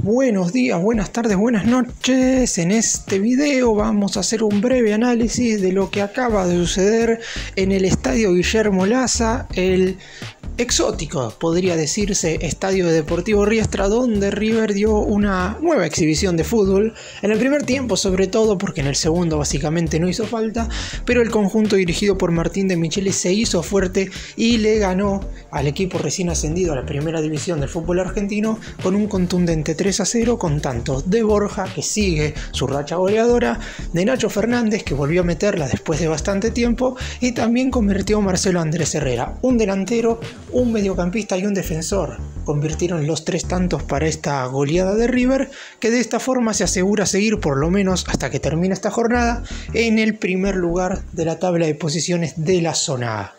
Buenos días, buenas tardes, buenas noches. En este video vamos a hacer un breve análisis de lo que acaba de suceder en el Estadio Guillermo Laza, el exótico, podría decirse, estadio de Deportivo Riestra, donde River dio una nueva exhibición de fútbol. En el primer tiempo, sobre todo, porque en el segundo básicamente no hizo falta, pero el conjunto dirigido por Martín de Micheli se hizo fuerte y le ganó al equipo recién ascendido a la primera división del fútbol argentino con un contundente 3-0, con tantos de Borja, que sigue su racha goleadora, de Nacho Fernández, que volvió a meterla después de bastante tiempo, y también convirtió Marcelo Andrés Herrera, un delantero, un mediocampista y un defensor. Convirtieron los tres tantos para esta goleada de River, que de esta forma se asegura seguir por lo menos hasta que termine esta jornada en el primer lugar de la tabla de posiciones de la zona A.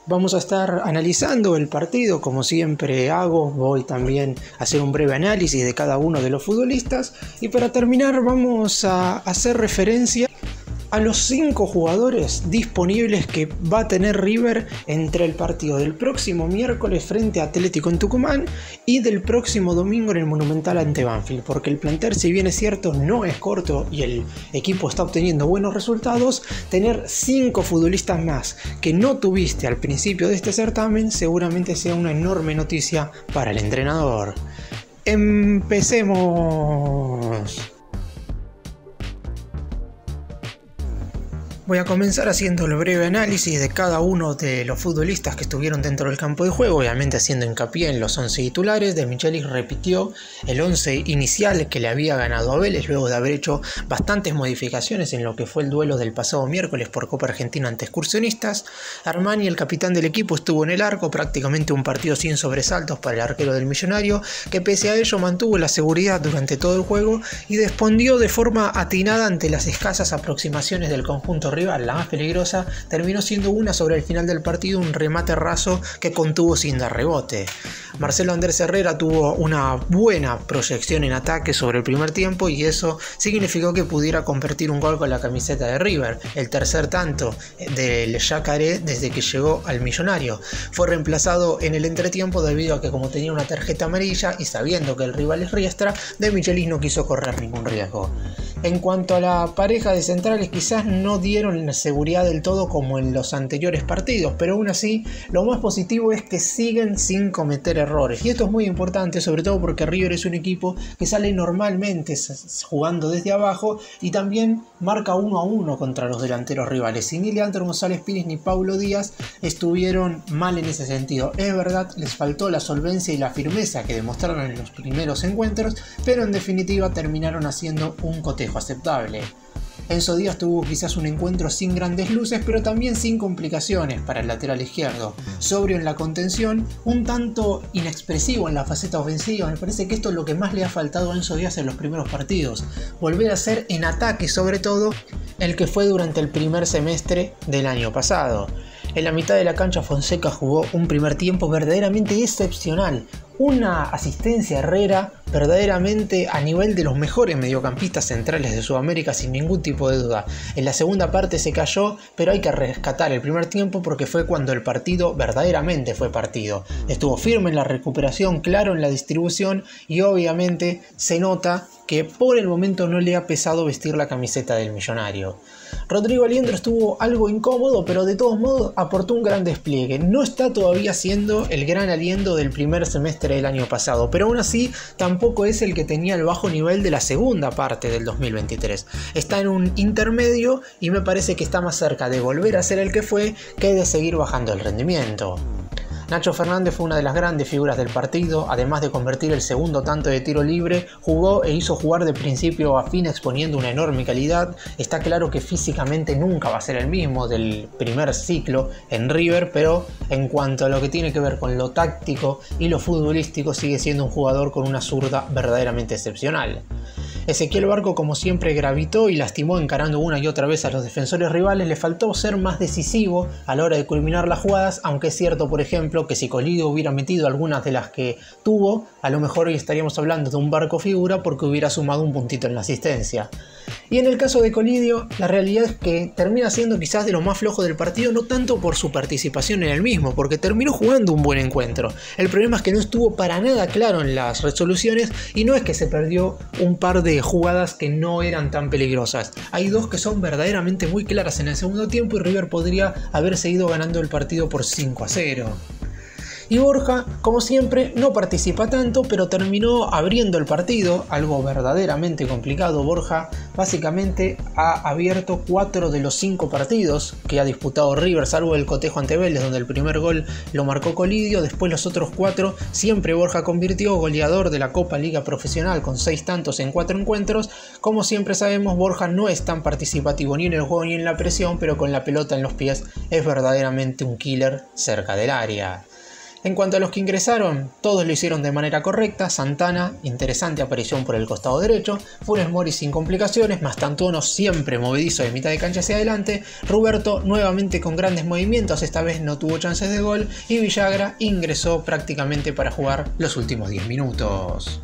Vamos a estar analizando el partido, como siempre hago. Voy también a hacer un breve análisis de cada uno de los futbolistas, y para terminar vamos a hacer referencia a los 5 jugadores disponibles que va a tener River entre el partido del próximo miércoles frente a Atlético en Tucumán y del próximo domingo en el Monumental ante Banfield, porque el plantel, si bien es cierto, no es corto y el equipo está obteniendo buenos resultados. Tener 5 futbolistas más que no tuviste al principio de este certamen seguramente sea una enorme noticia para el entrenador. Empecemos. Voy a comenzar haciendo el breve análisis de cada uno de los futbolistas que estuvieron dentro del campo de juego, obviamente haciendo hincapié en los 11 titulares. De Michelis repitió el 11 inicial que le había ganado a Vélez luego de haber hecho bastantes modificaciones en lo que fue el duelo del pasado miércoles por Copa Argentina ante Excursionistas. Armani, el capitán del equipo, estuvo en el arco, prácticamente un partido sin sobresaltos para el arquero del Millonario, que pese a ello mantuvo la seguridad durante todo el juego y respondió de forma atinada ante las escasas aproximaciones del conjunto rival. La más peligrosa terminó siendo una sobre el final del partido, un remate raso que contuvo sin dar rebote. Marcelo Andrés Herrera tuvo una buena proyección en ataque sobre el primer tiempo, y eso significó que pudiera convertir un gol con la camiseta de River, el tercer tanto del Yacaré desde que llegó al Millonario. Fue reemplazado en el entretiempo debido a que, como tenía una tarjeta amarilla y sabiendo que el rival es Riestra, De Michelis no quiso correr ningún riesgo. En cuanto a la pareja de centrales, quizás no dieron la seguridad del todo como en los anteriores partidos, pero aún así lo más positivo es que siguen sin cometer errores, y esto es muy importante, sobre todo porque River es un equipo que sale normalmente jugando desde abajo y también marca 1-1 contra los delanteros rivales. Y ni Leandro González Pires ni Paulo Díaz estuvieron mal en ese sentido. Es verdad, les faltó la solvencia y la firmeza que demostraron en los primeros encuentros, pero en definitiva terminaron haciendo un cotejo aceptable. Enzo Díaz tuvo quizás un encuentro sin grandes luces, pero también sin complicaciones para el lateral izquierdo. Sobrio en la contención, un tanto inexpresivo en la faceta ofensiva. Me parece que esto es lo que más le ha faltado a Enzo Díaz en los primeros partidos. Volver a ser en ataque, sobre todo el que fue durante el primer semestre del año pasado. En la mitad de la cancha Fonseca jugó un primer tiempo verdaderamente excepcional. Una asistencia a Herrera verdaderamente a nivel de los mejores mediocampistas centrales de Sudamérica, sin ningún tipo de duda. En la segunda parte se cayó, pero hay que rescatar el primer tiempo porque fue cuando el partido verdaderamente fue partido. Estuvo firme en la recuperación, claro en la distribución, y obviamente se nota que por el momento no le ha pesado vestir la camiseta del Millonario. Rodrigo Aliendro estuvo algo incómodo, pero de todos modos aportó un gran despliegue. No está todavía siendo el gran Aliendro del primer semestre del año pasado, pero aún así tampoco es el que tenía el bajo nivel de la segunda parte del 2023. Está en un intermedio y me parece que está más cerca de volver a ser el que fue que de seguir bajando el rendimiento. Nacho Fernández fue una de las grandes figuras del partido. Además de convertir el segundo tanto de tiro libre, jugó e hizo jugar de principio a fin exponiendo una enorme calidad. Está claro que físicamente nunca va a ser el mismo del primer ciclo en River, pero en cuanto a lo que tiene que ver con lo táctico y lo futbolístico, sigue siendo un jugador con una zurda verdaderamente excepcional. Ezequiel Barco, como siempre, gravitó y lastimó encarando una y otra vez a los defensores rivales. Le faltó ser más decisivo a la hora de culminar las jugadas, aunque es cierto, por ejemplo, que si Colidio hubiera metido algunas de las que tuvo, a lo mejor hoy estaríamos hablando de un Barco figura porque hubiera sumado un puntito en la asistencia. Y en el caso de Colidio, la realidad es que termina siendo quizás de lo más flojo del partido, no tanto por su participación en el mismo, porque terminó jugando un buen encuentro. El problema es que no estuvo para nada claro en las resoluciones y no es que se perdió un par de jugadas que no eran tan peligrosas. Hay dos que son verdaderamente muy claras en el segundo tiempo y River podría haber seguido ganando el partido por 5-0. Y Borja, como siempre, no participa tanto, pero terminó abriendo el partido, algo verdaderamente complicado. Borja básicamente ha abierto 4 de los 5 partidos que ha disputado River, salvo el cotejo ante Vélez, donde el primer gol lo marcó Colidio. Después los otros 4 siempre Borja convirtió, goleador de la Copa Liga Profesional con 6 tantos en 4 encuentros. Como siempre sabemos, Borja no es tan participativo ni en el juego ni en la presión, pero con la pelota en los pies es verdaderamente un killer cerca del área. En cuanto a los que ingresaron, todos lo hicieron de manera correcta. Santana, interesante aparición por el costado derecho. Funes Mori sin complicaciones. Mastantuono siempre movedizo de mitad de cancha hacia adelante. Roberto nuevamente con grandes movimientos, esta vez no tuvo chances de gol. Y Villagra ingresó prácticamente para jugar los últimos 10 minutos.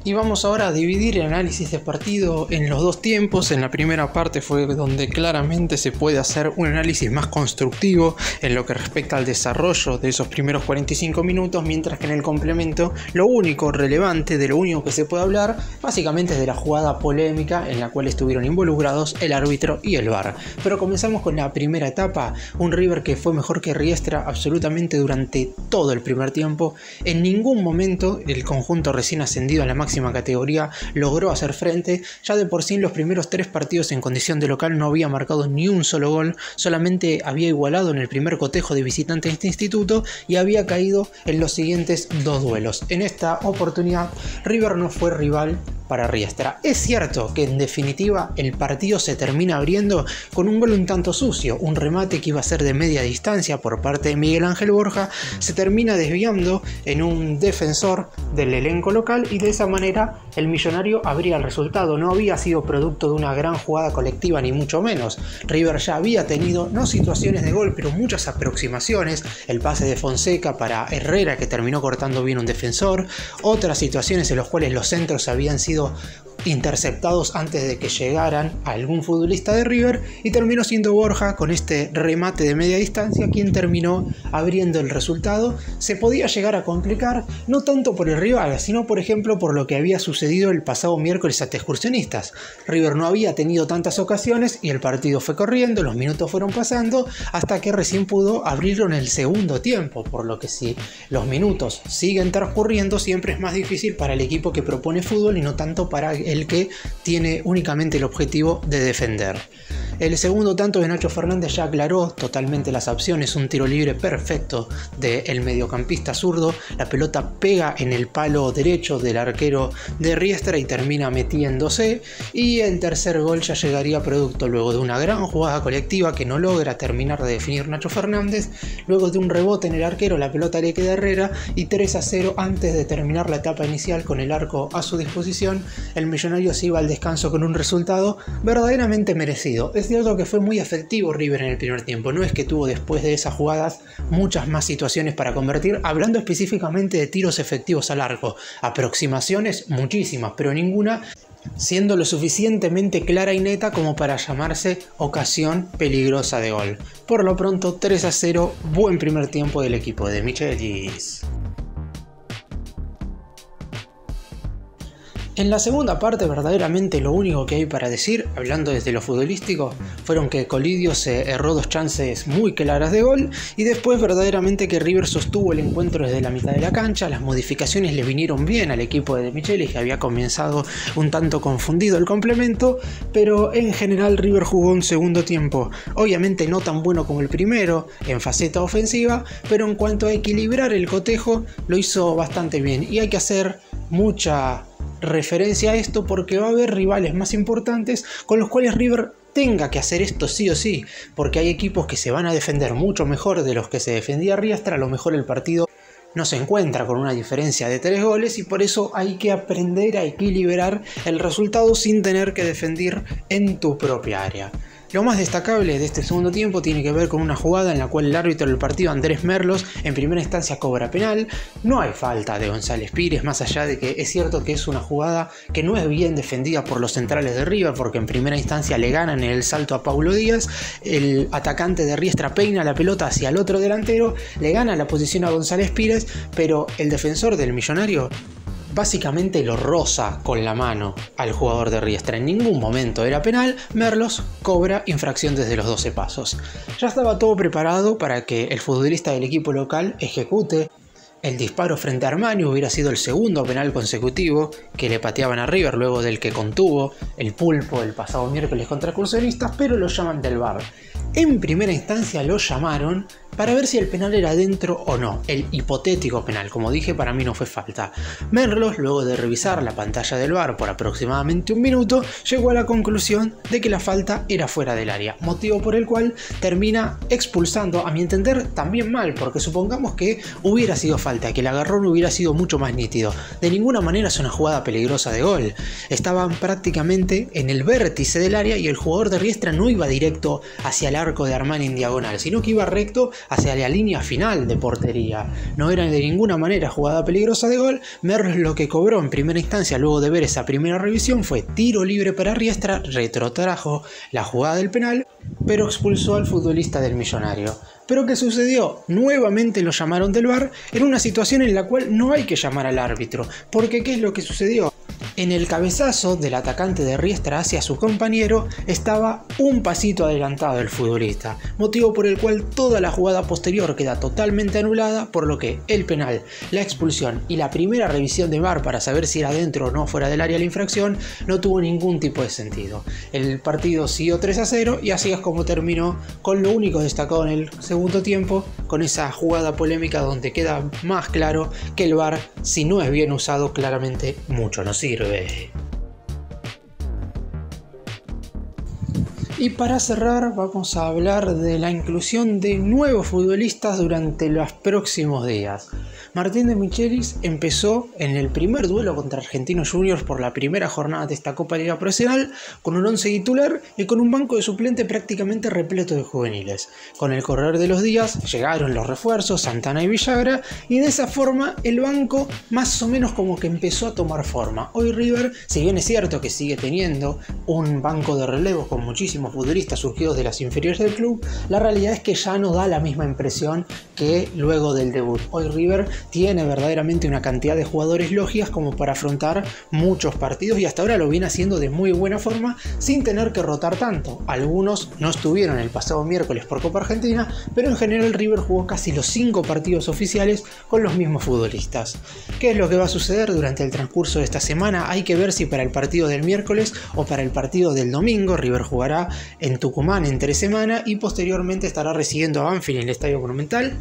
Y vamos ahora a dividir el análisis de partido en los dos tiempos. En la primera parte fue donde claramente se puede hacer un análisis más constructivo en lo que respecta al desarrollo de esos primeros 45 minutos, mientras que en el complemento lo único relevante, de lo único que se puede hablar, básicamente es de la jugada polémica en la cual estuvieron involucrados el árbitro y el VAR. Pero comenzamos con la primera etapa, un River que fue mejor que Riestra absolutamente durante todo el primer tiempo. En ningún momento el conjunto recién ascendido a la máxima categoría logró hacer frente. Ya de por sí en los primeros 3 partidos en condición de local no había marcado ni un solo gol, solamente había igualado en el primer cotejo de visitante de este instituto y había caído en los siguientes 2 duelos. En esta oportunidad River no fue rival para Riestra. Es cierto que en definitiva el partido se termina abriendo con un gol un tanto sucio, un remate que iba a ser de media distancia por parte de Miguel Ángel Borja, se termina desviando en un defensor del elenco local y de esa manera el Millonario abría el resultado. No había sido producto de una gran jugada colectiva ni mucho menos. River ya había tenido no situaciones de gol pero muchas aproximaciones, el pase de Fonseca para Herrera que terminó cortando bien un defensor, otras situaciones en las cuales los centros habían sido interceptados antes de que llegaran a algún futbolista de River y terminó siendo Borja con este remate de media distancia quien terminó abriendo el resultado. Se podía llegar a complicar no tanto por el rival, sino por ejemplo por lo que había sucedido el pasado miércoles ante Excursionistas. River no había tenido tantas ocasiones y el partido fue corriendo, los minutos fueron pasando hasta que recién pudo abrirlo en el segundo tiempo, por lo que si los minutos siguen transcurriendo siempre es más difícil para el equipo que propone fútbol y no tanto para el que tiene únicamente el objetivo de defender. El segundo tanto de Nacho Fernández ya aclaró totalmente las opciones, un tiro libre perfecto del mediocampista zurdo, la pelota pega en el palo derecho del arquero de Riestra y termina metiéndose, y el tercer gol ya llegaría producto luego de una gran jugada colectiva que no logra terminar de definir Nacho Fernández, luego de un rebote en el arquero la pelota le queda a Herrera y 3-0 antes de terminar la etapa inicial con el arco a su disposición. El Millonario se iba al descanso con un resultado verdaderamente merecido. Es cierto que fue muy efectivo River en el primer tiempo, no es que tuvo después de esas jugadas muchas más situaciones para convertir, hablando específicamente de tiros efectivos al arco, aproximaciones muchísimas, pero ninguna siendo lo suficientemente clara y neta como para llamarse ocasión peligrosa de gol. Por lo pronto 3-0, buen primer tiempo del equipo de Michelis. En la segunda parte verdaderamente lo único que hay para decir, hablando desde lo futbolístico, fueron que Colidio se erró 2 chances muy claras de gol y después verdaderamente que River sostuvo el encuentro desde la mitad de la cancha. Las modificaciones le vinieron bien al equipo de Michelis, que había comenzado un tanto confundido el complemento, pero en general River jugó un segundo tiempo, obviamente no tan bueno como el primero en faceta ofensiva, pero en cuanto a equilibrar el cotejo lo hizo bastante bien y hay que hacer mucha referencia a esto porque va a haber rivales más importantes con los cuales River tenga que hacer esto sí o sí, porque hay equipos que se van a defender mucho mejor de los que se defendía Riestra. A lo mejor el partido no se encuentra con una diferencia de 3 goles y por eso hay que aprender a equilibrar el resultado sin tener que defender en tu propia área. Lo más destacable de este segundo tiempo tiene que ver con una jugada en la cual el árbitro del partido, Andrés Merlos, en primera instancia cobra penal. No hay falta de González Pires, más allá de que es cierto que es una jugada que no es bien defendida por los centrales de River, porque en primera instancia le ganan en el salto a Paulo Díaz, el atacante de Riestra peina la pelota hacia el otro delantero, le gana la posición a González Pires, pero el defensor del Millonario básicamente lo roza con la mano al jugador de Riestra. En ningún momento era penal. Merlos cobra infracción desde los 12 pasos. Ya estaba todo preparado para que el futbolista del equipo local ejecute el disparo frente a Armani. Hubiera sido el segundo penal consecutivo que le pateaban a River luego del que contuvo el Pulpo el pasado miércoles contra Excursionistas, pero lo llaman del VAR. En primera instancia lo llamaron para ver si el penal era dentro o no, el hipotético penal. Como dije, para mí no fue falta. Merlos, luego de revisar la pantalla del VAR por aproximadamente un minuto, llegó a la conclusión de que la falta era fuera del área, motivo por el cual termina expulsando, a mi entender también mal, porque supongamos que hubiera sido falta, que el agarrón hubiera sido mucho más nítido. De ninguna manera es una jugada peligrosa de gol. Estaban prácticamente en el vértice del área y el jugador de Riestra no iba directo hacia el arco de Armani en diagonal, sino que iba recto hacia la línea final de portería. No era de ninguna manera jugada peligrosa de gol. Merlos lo que cobró en primera instancia luego de ver esa primera revisión fue tiro libre para Riestra, retrotrajo la jugada del penal, pero expulsó al futbolista del Millonario. ¿Pero qué sucedió? Nuevamente lo llamaron del VAR en una situación en la cual no hay que llamar al árbitro, porque ¿qué es lo que sucedió? En el cabezazo del atacante de Riestra hacia su compañero estaba un pasito adelantado el futbolista, motivo por el cual toda la jugada posterior queda totalmente anulada, por lo que el penal, la expulsión y la primera revisión de VAR para saber si era dentro o no fuera del área la infracción no tuvo ningún tipo de sentido. El partido siguió 3-0 y así es como terminó, con lo único destacado en el segundo tiempo, con esa jugada polémica donde queda más claro que el VAR, si no es bien usado, claramente mucho no sirve. Y para cerrar vamos a hablar de la inclusión de nuevos futbolistas durante los próximos días. Martín de Michelis empezó en el primer duelo contra Argentinos Juniors por la primera jornada de esta Copa Liga Profesional con un 11 titular y con un banco de suplente prácticamente repleto de juveniles. Con el correr de los días llegaron los refuerzos, Santana y Villagra, y de esa forma el banco más o menos como que empezó a tomar forma. Hoy River, si bien es cierto que sigue teniendo un banco de relevos con muchísimos futbolistas surgidos de las inferiores del club, la realidad es que ya no da la misma impresión que luego del debut. Hoy River tiene verdaderamente una cantidad de jugadores lógicas como para afrontar muchos partidos y hasta ahora lo viene haciendo de muy buena forma sin tener que rotar tanto. Algunos no estuvieron el pasado miércoles por Copa Argentina, pero en general River jugó casi los 5 partidos oficiales con los mismos futbolistas. ¿Qué es lo que va a suceder durante el transcurso de esta semana? Hay que ver si para el partido del miércoles o para el partido del domingo River jugará en Tucumán entre semana y posteriormente estará recibiendo a Banfield en el Estadio Monumental.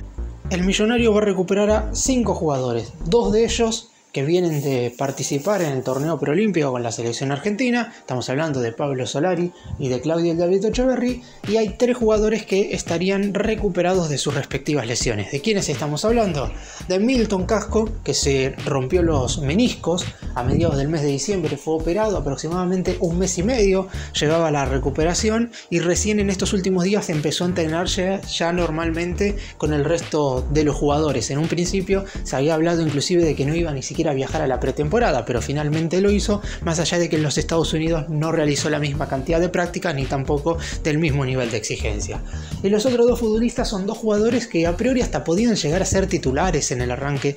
El Millonario va a recuperar a 5 jugadores, 2 de ellos que vienen de participar en el torneo preolímpico con la selección argentina. Estamos hablando de Pablo Solari y de Claudio El Diablito Echeverri, y hay 3 jugadores que estarían recuperados de sus respectivas lesiones. ¿De quiénes estamos hablando? De Milton Casco, que se rompió los meniscos a mediados del mes de diciembre, fue operado aproximadamente un mes y medio, llevaba la recuperación y recién en estos últimos días empezó a entrenarse ya normalmente con el resto de los jugadores. En un principio se había hablado inclusive de que no iba ni siquiera a viajar a la pretemporada, pero finalmente lo hizo, más allá de que en los Estados Unidos no realizó la misma cantidad de prácticas ni tampoco del mismo nivel de exigencia. Y los otros 2 futbolistas son 2 jugadores que a priori hasta podían llegar a ser titulares en el arranque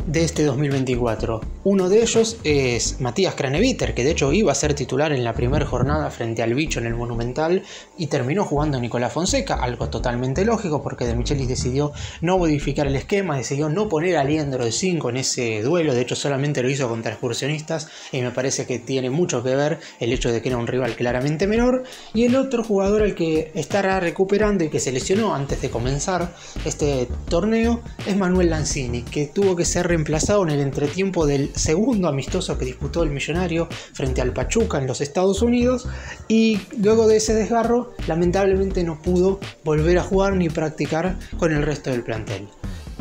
de este 2024. Uno de ellos es Matías Craneviter, que de hecho iba a ser titular en la primera jornada frente al Bicho en el Monumental y terminó jugando Nicolás Fonseca, algo totalmente lógico porque De Michelis decidió no modificar el esquema, decidió no poner a Liendro de 5 en ese duelo, de hecho solamente lo hizo contra Excursionistas y me parece que tiene mucho que ver el hecho de que era un rival claramente menor. Y el otro jugador al que estará recuperando y que se lesionó antes de comenzar este torneo es Manuel Lanzini, que tuvo que ser reemplazado en el entretiempo del segundo amistoso que disputó el Millonario frente al Pachuca en los Estados Unidos, y luego de ese desgarro lamentablemente no pudo volver a jugar ni practicar con el resto del plantel.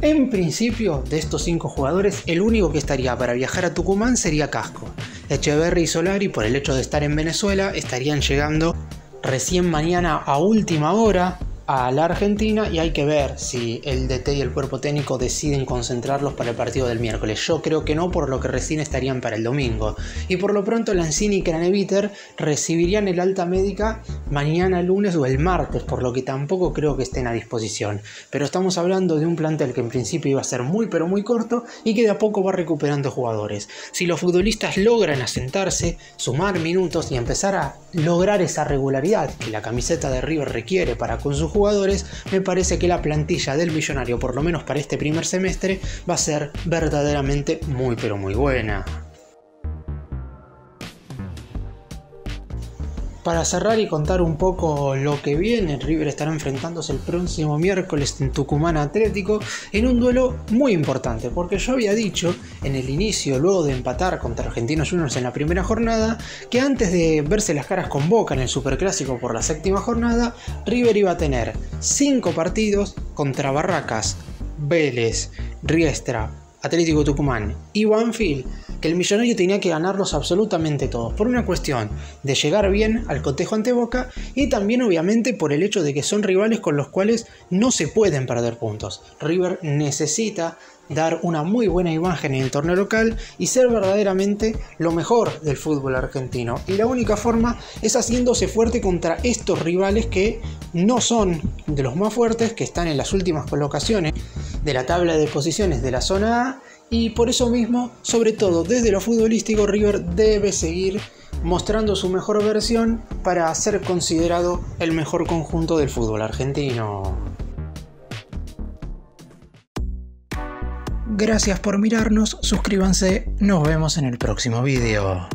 En principio, de estos 5 jugadores, el único que estaría para viajar a Tucumán sería Casco. Echeverri y Solari, por el hecho de estar en Venezuela, estarían llegando recién mañana a última hora a la Argentina, y hay que ver si el DT y el cuerpo técnico deciden concentrarlos para el partido del miércoles. Yo creo que no, por lo que recién estarían para el domingo. Y por lo pronto Lanzini y Craneviter recibirían el alta médica mañana lunes o el martes, por lo que tampoco creo que estén a disposición. Pero estamos hablando de un plantel que en principio iba a ser muy pero muy corto y que de a poco va recuperando jugadores. Si los futbolistas logran asentarse, sumar minutos y empezar a lograr esa regularidad que la camiseta de River requiere para con sus jugadores, me parece que la plantilla del Millonario, por lo menos para este primer semestre, va a ser verdaderamente muy pero muy buena. Para cerrar y contar un poco lo que viene, River estará enfrentándose el próximo miércoles en Tucumán Atlético en un duelo muy importante, porque yo había dicho en el inicio, luego de empatar contra Argentinos Juniors en la primera jornada, que antes de verse las caras con Boca en el Superclásico por la séptima jornada, River iba a tener 5 partidos contra Barracas, Vélez, Riestra, Atlético Tucumán y Banfield, que el Millonario tenía que ganarlos absolutamente todos, por una cuestión de llegar bien al cotejo ante Boca y también obviamente por el hecho de que son rivales con los cuales no se pueden perder puntos. River necesita dar una muy buena imagen en el torneo local y ser verdaderamente lo mejor del fútbol argentino, y la única forma es haciéndose fuerte contra estos rivales que no son de los más fuertes, que están en las últimas colocaciones de la tabla de posiciones de la zona A. Y por eso mismo, sobre todo desde lo futbolístico, River debe seguir mostrando su mejor versión para ser considerado el mejor conjunto del fútbol argentino. Gracias por mirarnos, suscríbanse, nos vemos en el próximo video.